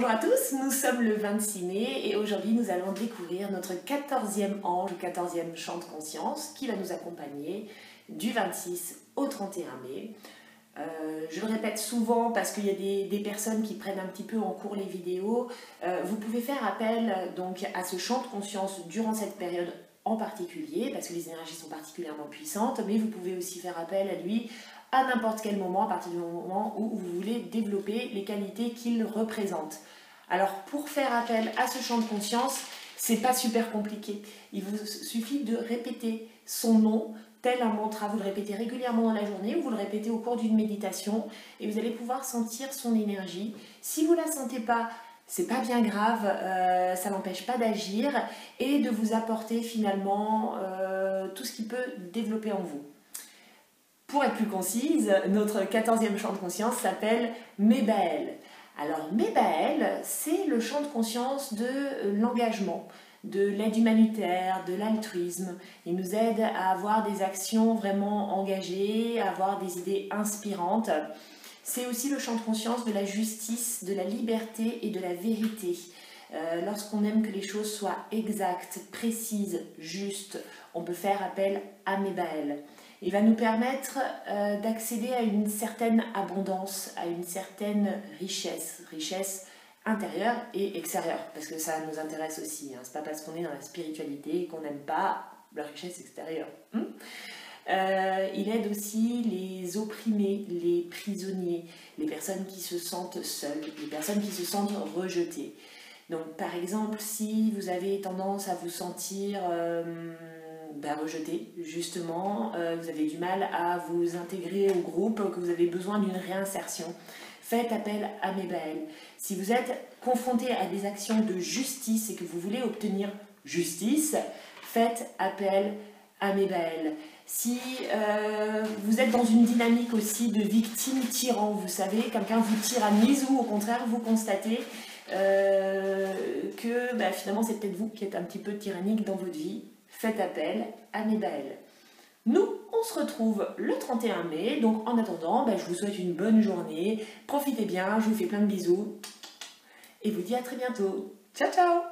Bonjour à tous, nous sommes le 26 mai et aujourd'hui nous allons découvrir notre 14e ange, 14e chant de conscience qui va nous accompagner du 26 au 31 mai. Je le répète souvent parce qu'il y a des personnes qui prennent un petit peu en cours les vidéos. Vous pouvez faire appel donc à ce chant de conscience durant cette période en particulier parce que les énergies sont particulièrement puissantes, mais vous pouvez aussi faire appel à lui à n'importe quel moment, à partir du moment où vous voulez développer les qualités qu'il représente. Alors pour faire appel à ce champ de conscience, c'est pas super compliqué. Il vous suffit de répéter son nom tel un mantra. Vous le répétez régulièrement dans la journée ou vous le répétez au cours d'une méditation et vous allez pouvoir sentir son énergie. Si vous la sentez pas, c'est pas bien grave, ça n'empêche pas d'agir et de vous apporter finalement tout ce qui peut développer en vous. Pour être plus concise, notre 14e champ de conscience s'appelle Mébaël. Alors Mébaël, c'est le champ de conscience de l'engagement, de l'aide humanitaire, de l'altruisme. Il nous aide à avoir des actions vraiment engagées, à avoir des idées inspirantes. C'est aussi le champ de conscience de la justice, de la liberté et de la vérité. Lorsqu'on aime que les choses soient exactes, précises, justes, on peut faire appel à Mébaël. Il va nous permettre d'accéder à une certaine abondance, à une certaine richesse intérieure et extérieure, parce que ça nous intéresse aussi. C'est pas parce qu'on est dans la spiritualité qu'on n'aime pas la richesse extérieure. Il aide aussi les opprimés, les prisonniers, les personnes qui se sentent seules, les personnes qui se sentent rejetées. Donc par exemple, si vous avez tendance à vous sentir rejeté, justement, vous avez du mal à vous intégrer au groupe, que vous avez besoin d'une réinsertion, faites appel à Mébaël. Si vous êtes confronté à des actions de justice et que vous voulez obtenir justice, faites appel à Mébaël. Si vous êtes dans une dynamique aussi de victime-tyran, vous savez, quelqu'un vous tyrannise ou au contraire vous constatez que finalement c'est peut-être vous qui êtes un petit peu tyrannique dans votre vie, faites appel à Mébaël. Nous, on se retrouve le 31 mai, donc en attendant, je vous souhaite une bonne journée, profitez bien, je vous fais plein de bisous et vous dis à très bientôt. Ciao ciao!